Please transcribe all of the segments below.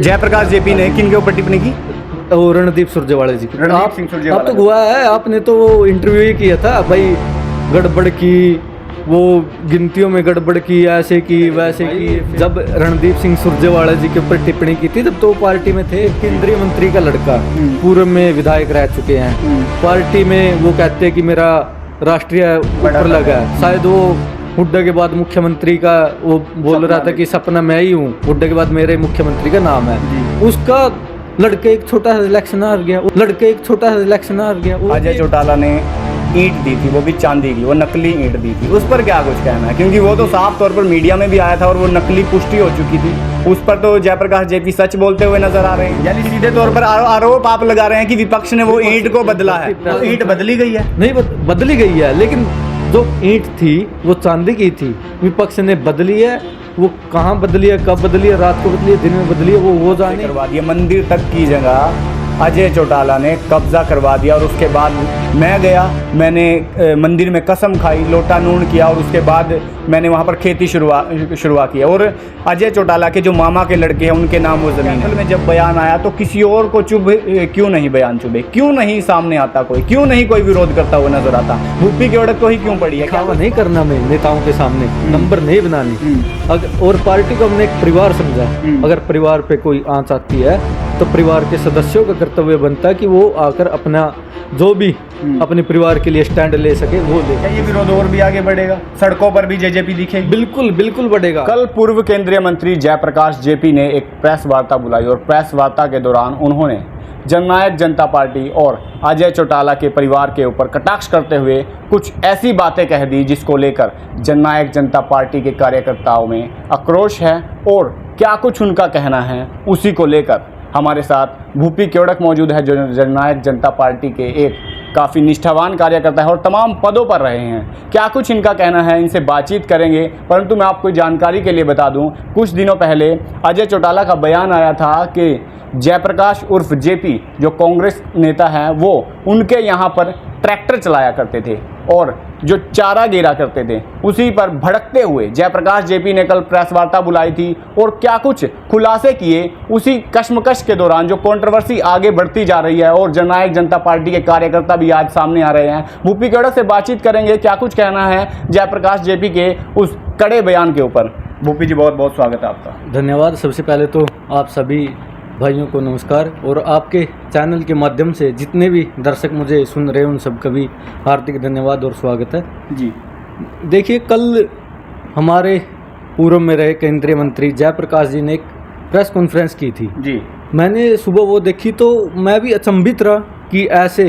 Jayaprakash JP ने किन के ऊपर टिप्पणी की? और रणदीप सुरजेवाला जी की। रणदीप सिंह सुरजेवाला आप तो हुआ है, आपने तो वो इंटरव्यू ही किया था भाई, गड़बड़ की, वो गिनतियों में गड़बड़ की, ऐसे की वैसे की। जब रणदीप सिंह सुरजेवाला जी के ऊपर टिप्पणी की थी तब तो पार्टी में थे, केंद्रीय मंत्री का लड़का, पूर्व में विधायक रह चुके हैं पार्टी में। वो कहते हैं कि मेरा राष्ट्रीय ऊपर लगा है, शायद वो हुड्डा के बाद मुख्यमंत्री का वो बोल रहा था कि सपना मैं ही हूँ, हुड्डा के बाद मेरे मुख्यमंत्री का नाम है। उसका लड़के एक छोटा सा इलेक्शन हार गया, अजय चौटाला ने ईंट दी थी, वो भी चांदी की, वो नकली ईंट दी थी, उस पर क्या कुछ कहना है? क्योंकि वो तो साफ तौर पर मीडिया में भी आया था और वो नकली पुष्टि हो चुकी थी। उस पर तो जयप्रकाश जेपी सच बोलते हुए नजर आ रहे हैं, यानी सीधे तौर पर आरोप आप लगा रहे हैं कि विपक्ष ने वो ईंट को बदला है। तो ईंट बदली गई है? नहीं बदली गई है, लेकिन जो ईंट थी वो चांदी की थी, विपक्ष ने बदली है। वो कहाँ बदली है, कब बदली है, रात को बदली है, दिन में बदली है, वो जाने। करवा दिया मंदिर तक की जगह अजय चौटाला ने कब्जा करवा दिया और उसके बाद मैं गया, मैंने मंदिर में कसम खाई, लोटा नून किया और उसके बाद मैंने वहाँ पर खेती शुरुआत की। और अजय चौटाला के जो मामा के लड़के हैं उनके नाम वो ज़मीन है। में जब बयान आया तो किसी और को क्यों नहीं बयान चुभे, क्यों नहीं सामने आता कोई, क्यों नहीं कोई विरोध करता हुआ नजर आता? भूपी की ओढ़ को ही क्यों पड़ी है? क्या नहीं करना मैं नेताओं के सामने नंबर नहीं बनानी। और पार्टी को हमने एक परिवार समझा, अगर परिवार पे कोई आंच आती है तो परिवार के सदस्यों का कर्तव्य बनता है कि वो आकर अपना जो भी अपने परिवार के लिए स्टैंड ले सके वो ले। क्या ये विरोध और भी आगे बढ़ेगा? सड़कों पर भी जेजेपी दिखेगी? बिल्कुल बढ़ेगा। कल पूर्व केंद्रीय मंत्री जयप्रकाश जेपी ने एक प्रेस वार्ता बुलाई और प्रेस वार्ता के दौरान उन्होंने जननायक जनता पार्टी और अजय चौटाला के परिवार के ऊपर कटाक्ष करते हुए कुछ ऐसी बातें कह दी जिसको लेकर जननायक जनता पार्टी के कार्यकर्ताओं में आक्रोश है। और क्या कुछ उनका कहना है उसी को लेकर हमारे साथ भूपी केवड़क मौजूद है, जो जननायक जनता पार्टी के एक काफ़ी निष्ठावान कार्यकर्ता है और तमाम पदों पर रहे हैं। क्या कुछ इनका कहना है, इनसे बातचीत करेंगे। परंतु मैं आपको जानकारी के लिए बता दूं, कुछ दिनों पहले अजय चौटाला का बयान आया था कि जयप्रकाश उर्फ जेपी जो कांग्रेस नेता हैं वो उनके यहाँ पर ट्रैक्टर चलाया करते थे और जो चारा गिरा करते थे, उसी पर भड़कते हुए जयप्रकाश जेपी ने कल प्रेस वार्ता बुलाई थी और क्या कुछ खुलासे किए उसी कश्मकश के दौरान जो कंट्रोवर्सी आगे बढ़ती जा रही है और जननायक जनता पार्टी के कार्यकर्ता भी आज सामने आ रहे हैं। भूपी केवड़क से बातचीत करेंगे, क्या कुछ कहना है जयप्रकाश जेपी के उस कड़े बयान के ऊपर। भूपी जी बहुत बहुत स्वागत है आपका। धन्यवाद। सबसे पहले तो आप सभी भाइयों को नमस्कार, और आपके चैनल के माध्यम से जितने भी दर्शक मुझे सुन रहे हैं उन सब का भी हार्दिक धन्यवाद और स्वागत है जी। देखिए, कल हमारे पूर्व में रहे केंद्रीय मंत्री जयप्रकाश जी ने एक प्रेस कॉन्फ्रेंस की थी जी। मैंने सुबह वो देखी तो मैं भी अचंभित रहा कि ऐसे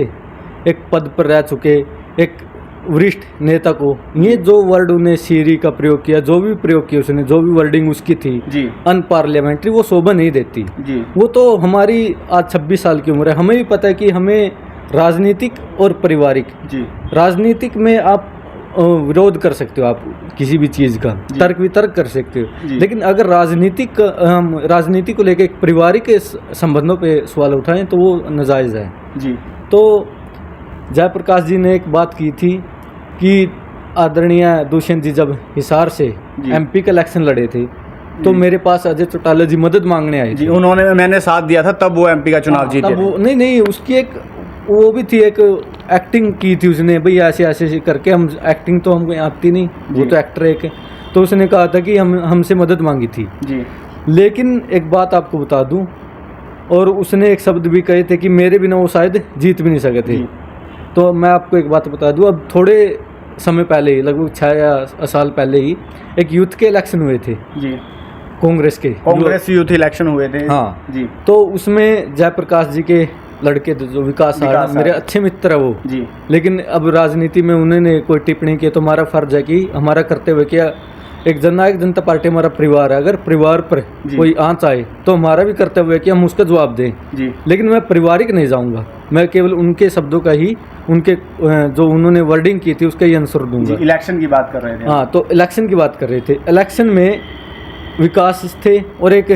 एक पद पर रह चुके एक वरिष्ठ नेता को ये जो वर्ड उन्हें सीरी का प्रयोग किया, जो भी प्रयोग किया उसने, जो भी वर्डिंग उसकी थी अनपार्लियामेंट्री, वो शोभा नहीं देती जी। वो तो हमारी आज 26 साल की उम्र है, हमें भी पता है कि हमें राजनीतिक और पारिवारिक जी। राजनीतिक में आप विरोध कर सकते हो, आप किसी भी चीज़ का तर्क वितर्क कर सकते हो, लेकिन अगर राजनीति को लेकर एक पारिवारिक संबंधों पे सवाल उठाएं तो वो नाजायज़ है जी। तो जयप्रकाश जी ने एक बात की थी कि आदरणीय दुष्यंत जी जब हिसार से एमपी का इलेक्शन लड़े थे तो मेरे पास अजय चौटाला जी मदद मांगने आए थे। मैंने साथ दिया था तब वो एमपी का चुनाव जीते थे। नहीं उसकी एक वो भी थी, एक एक्टिंग की थी उसने, भाई ऐसे करके, हम एक्टिंग तो हमको आती नहीं, वो तो एक्टर एक है, तो उसने कहा था कि हमसे मदद मांगी थी जी। लेकिन एक बात आपको बता दूं, और उसने एक शब्द भी कहे थे कि मेरे बिना वो शायद जीत भी नहीं सके थे। तो मैं आपको एक बात बता दूं, अब थोड़े समय पहले ही, लगभग 6 साल पहले ही एक यूथ के इलेक्शन हुए थे जी, कांग्रेस यूथ इलेक्शन हुए थे हाँ जी। तो उसमें जयप्रकाश जी के लड़के जो विकास मेरे अच्छे मित्र है वो जी, लेकिन अब राजनीति में उन्होंने कोई टिप्पणी की तो हमारा फर्ज है कि हमारा कर्तव्य क्या, एक जननायक जनता पार्टी हमारा परिवार है, अगर परिवार पर कोई आंच आए तो हमारा भी कर्तव्य है कि हम उसका जवाब दें जी। लेकिन मैं पारिवारिक नहीं जाऊंगा, मैं केवल उनके शब्दों का ही, उनके जो उन्होंने वर्डिंग की थी उसका ही आंसर दूंगा। इलेक्शन की बात कर रहे थे हाँ, तो इलेक्शन की बात कर रहे थे। इलेक्शन में विकास थे और एक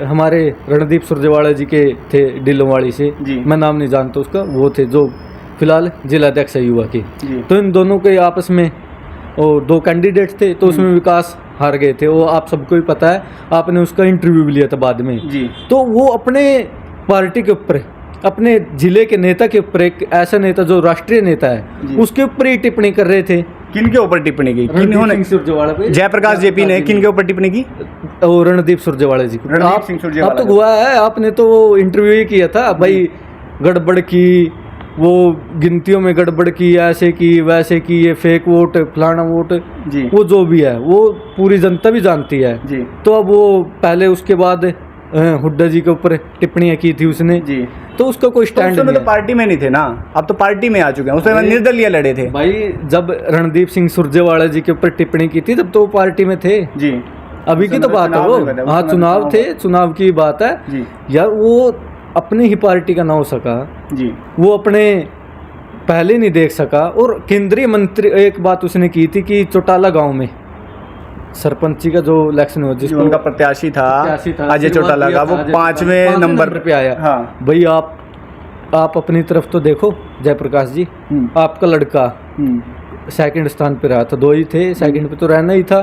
हमारे रणदीप सुरजेवाला जी के थे डिलोवाड़ी से, मैं नाम नहीं जानता उसका, वो थे जो फिलहाल जिलाध्यक्ष है युवा के। तो इन दोनों के आपस में और 2 कैंडिडेट थे, तो उसमें विकास हार गए थे, वो आप सबको भी पता है, आपने उसका इंटरव्यू भी लिया था बाद में जी। तो वो अपने पार्टी के ऊपर, अपने जिले के नेता के ऊपर, एक ऐसा नेता जो राष्ट्रीय नेता है उसके ऊपर ही टिप्पणी कर रहे थे। किनके ऊपर टिप्पणी की? रणदीप सिंह सुरजेवाला पे, जयप्रकाश जेपी ने किनके ऊपर टिप्पणी की? और रणदीप सुरजेवाला जी। रणदीप सिंह सुरजेवाला आप तो हुआ है, आपने तो वो इंटरव्यू ही किया था भाई, गड़बड़ की, वो गिनतियों में गड़बड़ की, ऐसे की वैसे की, ये फेक वोट, फलाना वोट जी। वो जो भी है वो पूरी जनता भी जानती है जी। तो अब वो पहले उसके बाद हुड्डा जी के ऊपर टिप्पणियां की थी उसने जी। तो उसका कोई स्टैंड तो नहीं तो पार्टी में नहीं थे ना, अब तो पार्टी में आ चुके हैं। उसमें निर्दलीय लड़े थे भाई, जब रणदीप सिंह सुरजेवाला जी के ऊपर टिप्पणी की थी तब तो वो पार्टी में थे जी। अभी की तो बात है वो, हाँ चुनाव थे, चुनाव की बात है जी। यार। वो अपनी ही पार्टी का ना हो सका जी, वो अपने पहले नहीं देख सका। और केंद्रीय मंत्री, एक बात उसने की थी कि चौटाला गांव में सरपंची का जो इलेक्शन हुआ, जिसको उनका प्रत्याशी था अजय चौटाला का, वो 5वें नंबर पे आया। हाँ। भाई आप अपनी तरफ तो देखो जयप्रकाश जी, आपका लड़का सेकंड स्थान पे रहा था, 2 ही थे, सेकंड पे तो रहना ही था।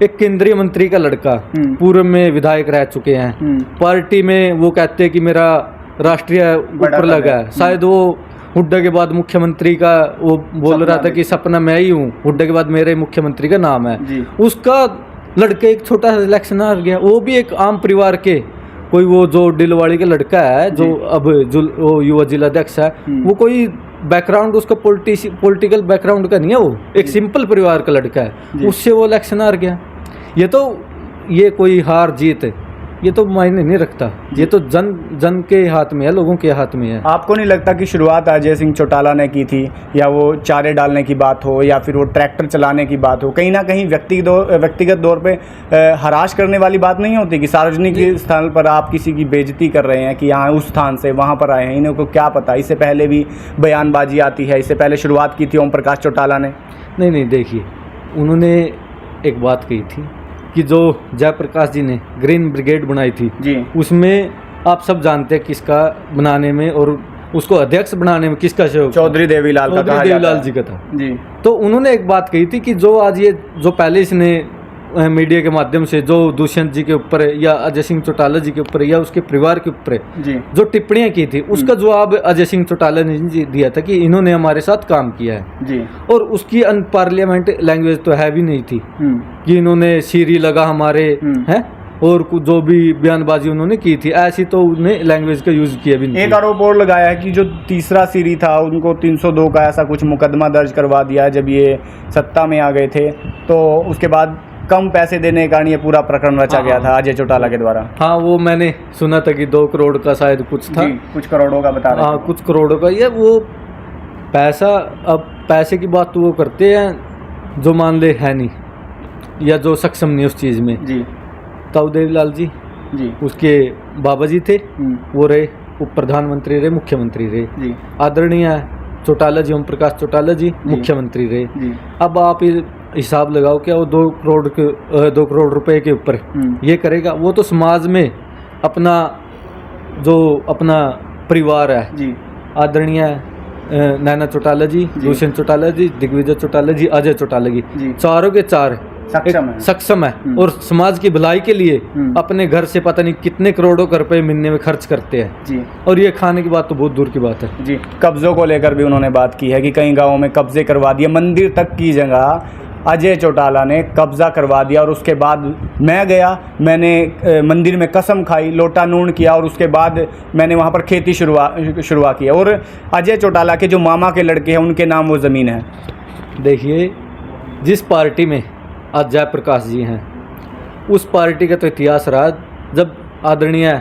एक केंद्रीय मंत्री का लड़का पूर्व में विधायक रह चुके हैं, पार्टी में वो कहते हैं कि मेरा राष्ट्रीय ऊपर लगा है, शायद वो हुड्डा के बाद मुख्यमंत्री का वो बोल रहा था कि सपना मैं ही हूँ, हुड्डा के बाद मेरे मुख्यमंत्री का नाम है। उसका लड़का एक छोटा सा इलेक्शन हार गया, वो भी एक आम परिवार के, कोई वो जो डिलवाड़ी का लड़का है जो अब वो युवा जिलाध्यक्ष है, वो कोई बैकग्राउंड उसका पॉलिटिकल बैकग्राउंड का नहीं है, वो एक सिंपल परिवार का लड़का है, उससे वो इलेक्शन हार गया। ये कोई हार जीत ये तो मायने नहीं रखता, ये तो जन के हाथ में है, लोगों के हाथ में है। आपको नहीं लगता कि शुरुआत अजय सिंह चौटाला ने की थी, या वो चारे डालने की बात हो या फिर वो ट्रैक्टर चलाने की बात हो, कहीं ना कहीं व्यक्तिगत तौर पे हराश करने वाली बात नहीं होती कि सार्वजनिक स्थान पर आप किसी की बेइज्जती कर रहे हैं कि यहाँ उस स्थान से वहाँ पर आए हैं, इन्हें को क्या पता? इससे पहले भी बयानबाजी आती है, इससे पहले शुरुआत की थी ओम प्रकाश चौटाला ने। नहीं, देखिए उन्होंने एक बात कही थी कि जो जयप्रकाश जी ने ग्रीन ब्रिगेड बनाई थी जी, उसमें आप सब जानते हैं किसका बनाने में और उसको अध्यक्ष बनाने में किसका सहयोग? चौधरी देवीलाल जी का था जी। तो उन्होंने एक बात कही थी कि जो आज ये जो पहले इसने मीडिया के माध्यम से जो दुष्यंत जी के ऊपर या अजय सिंह चौटाला जी के ऊपर या उसके परिवार के ऊपर जो टिप्पणियां की थी, उसका जवाब अजय सिंह चौटाला ने दिया था कि इन्होंने हमारे साथ काम किया है जी। और उसकी अनपार्लियामेंट लैंग्वेज तो है भी नहीं थी कि इन्होंने सीरी लगा हमारे हैं और जो भी बयानबाजी उन्होंने की थी, ऐसी तो उन्हें लैंग्वेज का यूज किया भी नहीं। एक आरोप और लगाया है कि जो तीसरा सीरी था उनको 302 का ऐसा कुछ मुकदमा दर्ज करवा दिया जब ये सत्ता में आ गए थे, तो उसके बाद कम पैसे देने के कारण ये पूरा प्रकरण रचा गया था अजय चौटाला के द्वारा। हाँ, वो मैंने सुना था कि 2 करोड़ का शायद कुछ था, कुछ करोड़ों का बता रहे हैं। हाँ, कुछ करोड़ों का। ये वो पैसा, अब पैसे की बात तो वो करते हैं जो मान ले है नहीं या जो सक्षम नहीं उस चीज़ में जी। ताऊ देवीलाल जी उसके बाबा जी थे, वो रहे उप प्रधानमंत्री रहे, मुख्यमंत्री रहे जी। आदरणीय चौटाला जी, ओम प्रकाश चौटाला जी मुख्यमंत्री रहे जी। अब आप हिसाब लगाओ क्या वो 2 करोड़ रुपए के ऊपर ये करेगा? वो तो समाज में अपना परिवार है जी, आदरणीय नैना चौटाला जी, दुष्यंत चौटाला जी, दिग्विजय चौटाला जी, अजय चौटाला जी, चारों के चार सक्षम है और समाज की भलाई के लिए अपने घर से पता नहीं कितने करोड़ों का रुपए महीने में खर्च करते हैं जी। और ये खाने की बात तो बहुत दूर की बात है जी। कब्जों को लेकर भी उन्होंने बात की है कि कई गाँवों में कब्जे करवा दिए, मंदिर तक की जगह अजय चौटाला ने कब्जा करवा दिया और उसके बाद मैं गया, मैंने मंदिर में कसम खाई, लोटा नून किया और उसके बाद मैंने वहाँ पर खेती शुरुआ किया। और अजय चौटाला के जो मामा के लड़के हैं उनके नाम वो ज़मीन है। देखिए, जिस पार्टी में आज जयप्रकाश जी हैं उस पार्टी का तो इतिहास रहा जब आदरणीय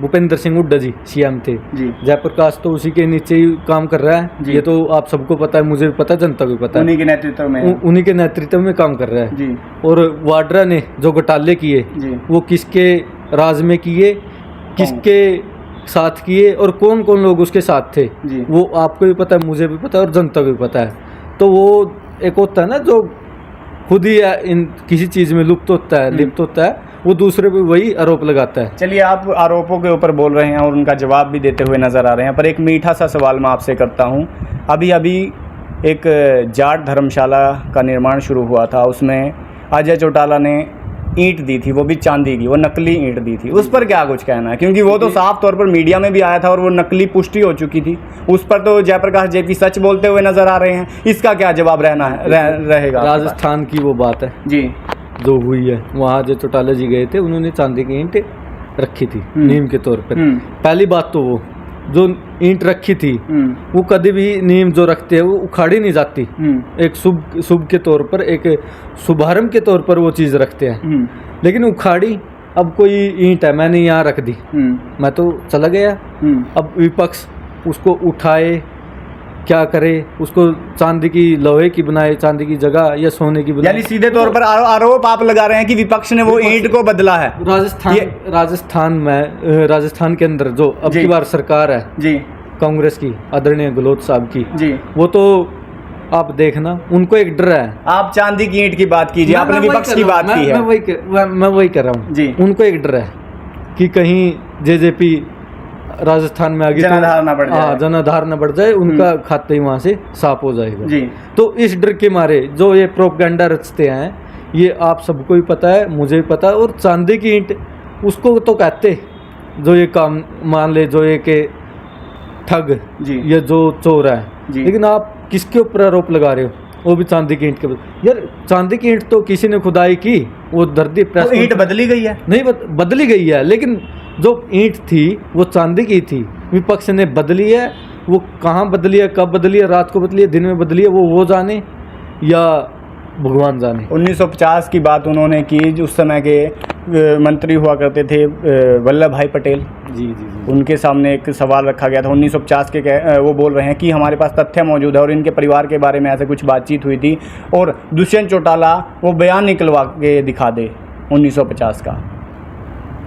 भूपेंद्र सिंह हुड्डा जी सीएम थे जी। जयप्रकाश तो उसी के नीचे ही काम कर रहा है, ये तो आप सबको पता है, मुझे भी पता है, जनता को भी पता है, उन्हीं के नेतृत्व में काम कर रहा है जी। और वाड्रा ने जो घोटाले किए वो किसके राज में किए, किसके साथ किए और कौन कौन लोग उसके साथ थे, वो आपको भी पता है, मुझे भी पता है और जनता को भी पता है। तो वो एक होता है ना जो खुद ही इन किसी चीज़ में लिप्त होता है, वो दूसरे पे वही आरोप लगाता है। चलिए, आप आरोपों के ऊपर बोल रहे हैं और उनका जवाब भी देते हुए नज़र आ रहे हैं, पर एक मीठा सा सवाल मैं आपसे करता हूं। अभी एक जाट धर्मशाला का निर्माण शुरू हुआ था, उसमें अजय चौटाला ने ईंट दी थी, वो भी चांदी की, वो नकली ईंट दी थी, उस पर क्या कुछ कहना है? क्योंकि वो तो साफ तौर पर मीडिया में भी आया था और वो नकली पुष्टि हो चुकी थी, उस पर तो जयप्रकाश जेपी सच बोलते हुए नजर आ रहे हैं। इसका क्या जवाब रहेगा? राजस्थान की वो बात है जी, जो हुई है, वहाँ जो चौटाला जी गए थे, उन्होंने चांदी की ईंट रखी थी नीम के तौर पर। पहली बात तो वो जो ईंट रखी थी वो कभी भी नीम जो रखते हैं वो उखाड़ी नहीं जाती। एक शुभ के तौर पर, एक शुभारंभ के तौर पर वो चीज़ रखते हैं, लेकिन उखाड़ी अब कोई ईंट है मैंने यहाँ रख दी, मैं तो चला गया, अब विपक्ष उसको उठाए क्या करे, उसको चांदी की लोहे की बनाए चांदी की जगह या सोने की बनाए। यानी सीधे तौर पर आरोप आप लगा रहे हैं कि विपक्ष ने वो ईंट को बदला है। राजस्थान के अंदर जो अब की बार सरकार है जी कांग्रेस की, आदरणीय गहलोत साहब की जी, वो तो आप देखना उनको एक डर है। आप चांदी की ईंट की बात कीजिए, आपने विपक्ष की बात की है। मैं वही कर रहा हूँ जी। उनको एक डर है कि कहीं जेजेपी राजस्थान में आगे जनाधार न बढ़ जाए, हाँ जनाधार न बढ़ जाए, उनका खाता ही वहाँ से साफ हो जाएगा जी। तो इस डर के मारे जो ये प्रोपेगेंडा रचते हैं, ये आप सबको भी पता है, मुझे भी पता है। और चांदी की ईंट उसको तो कहते जो ये काम मान ले, जो ये के ठग जी, ये जो चोर है जी। लेकिन आप किसके ऊपर आरोप लगा रहे हो? वो भी चांदी की ईंट के यार, चांदी की ईंट तो किसी ने खुदाई की, वो धरती प्रेस तो ईंट बदली गई है? नहीं बदली गई है, लेकिन जो ईंट थी वो चांदी की थी, विपक्ष ने बदली है। वो कहाँ बदली है, कब बदली है, रात को बदली है, दिन में बदली है, वो जाने या भगवान जाने। 1950 की बात उन्होंने की, उस समय के मंत्री हुआ करते थे वल्लभ भाई पटेल जी, जी जी, उनके सामने एक सवाल रखा गया था 1950 के। वो बोल रहे हैं कि हमारे पास तथ्य मौजूद है और इनके परिवार के बारे में ऐसे कुछ बातचीत हुई थी, और दुष्यंत चौटाला वो बयान निकलवा के दिखा दे 1950 का।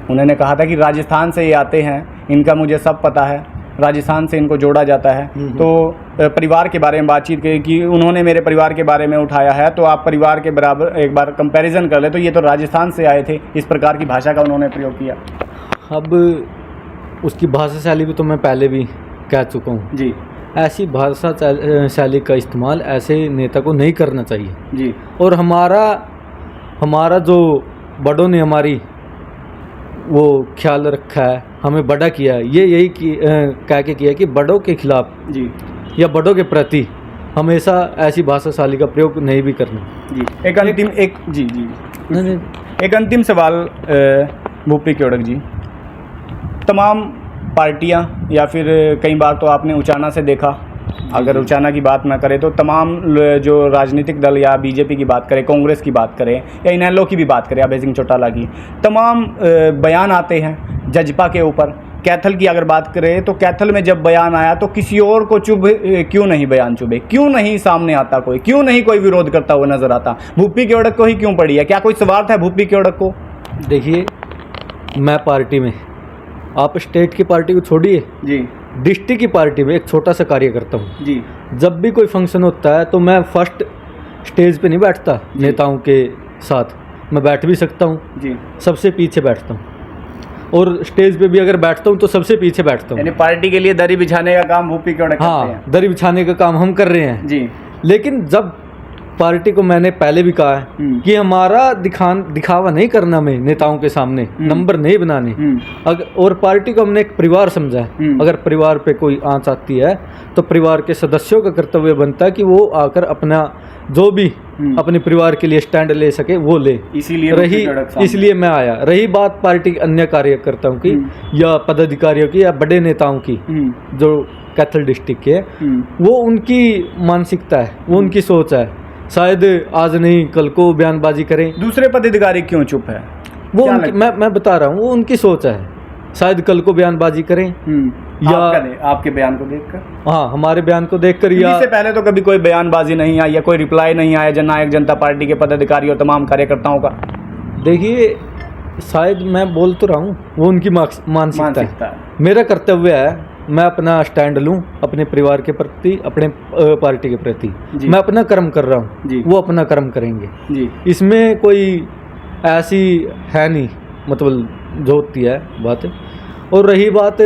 उन्होंने कहा था कि राजस्थान से ये आते हैं, इनका मुझे सब पता है, राजस्थान से इनको जोड़ा जाता है। तो परिवार के बारे में बातचीत की कि उन्होंने मेरे परिवार के बारे में उठाया है, तो आप परिवार के बराबर एक बार कंपैरिजन कर ले, तो ये तो राजस्थान से आए थे। इस प्रकार की भाषा का उन्होंने प्रयोग किया। अब उसकी भाषा शैली भी तो मैं पहले भी कह चुका हूँ जी। ऐसी भाषा शैली का इस्तेमाल ऐसे नेता को नहीं करना चाहिए जी। और हमारा जो बड़ों ने हमारी वो ख्याल रखा है, हमें बड़ा किया है, ये यही कह के किया कि बड़ों के खिलाफ जी या बड़ों के प्रति हमेशा ऐसी भाषा शैली का प्रयोग नहीं भी करना जी। एक अंतिम सवाल भूपी केवड़क जी, तमाम पार्टियां या फिर कई बार तो आपने उचाना से देखा, अगर उचाना की बात ना करें तो तमाम जो राजनीतिक दल या बीजेपी की बात करें, कांग्रेस की बात करें या इनेलो की भी बात करें, अभय सिंह चौटाला की, तमाम बयान आते हैं जजपा के ऊपर। कैथल की अगर बात करें तो कैथल में जब बयान आया तो किसी और को क्यों नहीं बयान चुभे, क्यों नहीं सामने आता कोई, क्यों नहीं कोई विरोध करता हुआ नजर आता? भूपी केवड़क को ही क्यों पड़ी है? क्या कोई स्वार्थ है भूपी केवड़क को? देखिए, मैं पार्टी में, आप स्टेट की पार्टी को छोड़िए जी, डिस्ट्रिक्ट की पार्टी में एक छोटा सा कार्य करता हूँ जी। जब भी कोई फंक्शन होता है तो मैं फर्स्ट स्टेज पे नहीं बैठता नेताओं के साथ, मैं बैठ भी सकता हूँ जी, सबसे पीछे बैठता हूँ, और स्टेज पे भी अगर बैठता हूँ तो सबसे पीछे बैठता हूँ। यानी पार्टी के लिए दरी बिछाने का काम भूपी केवड़क करते हैं? दरी बिछाने का काम हम कर रहे हैं जी। लेकिन जब पार्टी को मैंने पहले भी कहा है कि हमारा दिखावा नहीं करना, में नेताओं के सामने नंबर नहीं बनाने, और पार्टी को हमने एक परिवार समझा है। अगर परिवार पे कोई आंच आती है तो परिवार के सदस्यों का कर्तव्य बनता है कि वो आकर अपना जो भी अपने परिवार के लिए स्टैंड ले सके वो ले। इसलिए मैं आया। रही बात पार्टी के अन्य कार्यकर्ताओं की या पदाधिकारियों की या बड़े नेताओं की जो कैथल डिस्ट्रिक्ट के, वो उनकी मानसिकता है, वो उनकी सोच है, शायद आज नहीं कल को बयानबाजी करें। दूसरे पदाधिकारी क्यों चुप है? वो मैं बता रहा हूँ, वो उनकी सोच है, शायद कल को बयानबाजी करें या आपके बयान को देखकर, हाँ हमारे बयान को देखकर, या इससे पहले तो कभी कोई बयानबाजी नहीं आई या कोई रिप्लाई नहीं आया जननायक जनता पार्टी के पदाधिकारियों तमाम कार्यकर्ताओं का। देखिए, शायद मैं बोल तो रहा हूँ, वो उनकी मानसिकता है। मेरा कर्तव्य है मैं अपना स्टैंड लूं अपने परिवार के प्रति, अपने पार्टी के प्रति। मैं अपना कर्म कर रहा हूं, वो अपना कर्म करेंगे जी। इसमें कोई ऐसी है नहीं, मतलब जो होती है बात। और रही बात,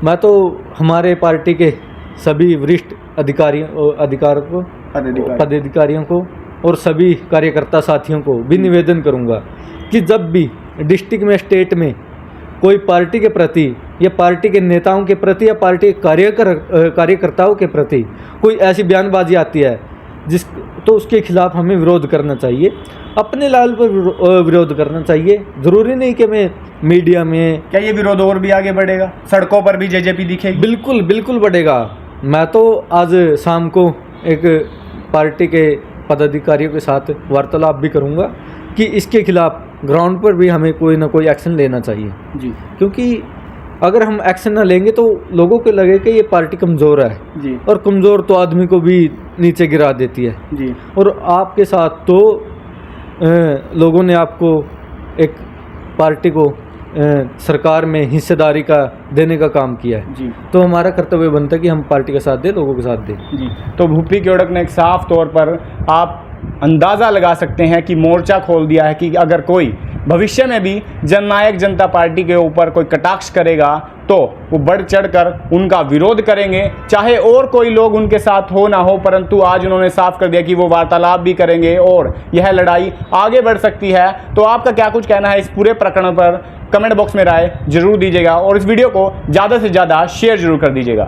मैं तो हमारे पार्टी के सभी वरिष्ठ पदाधिकारियों को और सभी कार्यकर्ता साथियों को भी निवेदन करूंगा कि जब भी डिस्ट्रिक्ट में, स्टेट में कोई पार्टी के प्रति या पार्टी के नेताओं के प्रति या पार्टी कार्यकर्ताओं के प्रति कोई ऐसी बयानबाजी आती है तो उसके खिलाफ हमें विरोध करना चाहिए, अपने लेवल पर विरोध करना चाहिए। ज़रूरी नहीं कि मैं मीडिया में। क्या ये विरोध और भी आगे बढ़ेगा, सड़कों पर भी जेजेपी दिखेगी? बिल्कुल बिल्कुल बढ़ेगा। मैं तो आज शाम को एक पार्टी के पदाधिकारियों के साथ वार्तालाप भी करूंगा कि इसके खिलाफ ग्राउंड पर भी हमें कोई ना कोई एक्शन लेना चाहिए जी, क्योंकि अगर हम एक्शन ना लेंगे तो लोगों को लगे कि ये पार्टी कमज़ोर है जी, और कमज़ोर तो आदमी को भी नीचे गिरा देती है जी। और आपके साथ तो लोगों ने आपको एक पार्टी को सरकार में हिस्सेदारी का देने का काम किया है जी, तो हमारा कर्तव्य बनता है कि हम पार्टी का साथ दें, लोगों के साथ दें जी। तो भूपी केवड़क ने एक साफ तौर पर आप अंदाज़ा लगा सकते हैं कि मोर्चा खोल दिया है कि अगर कोई भविष्य में भी जननायक जनता पार्टी के ऊपर कोई कटाक्ष करेगा तो वो बढ़ चढ़कर उनका विरोध करेंगे, चाहे और कोई लोग उनके साथ हो ना हो। परंतु आज उन्होंने साफ कर दिया कि वो वार्तालाप भी करेंगे और यह लड़ाई आगे बढ़ सकती है। तो आपका क्या कुछ कहना है इस पूरे प्रकरण पर? कमेंट बॉक्स में राय जरूर दीजिएगा और इस वीडियो को ज़्यादा से ज़्यादा शेयर जरूर कर दीजिएगा।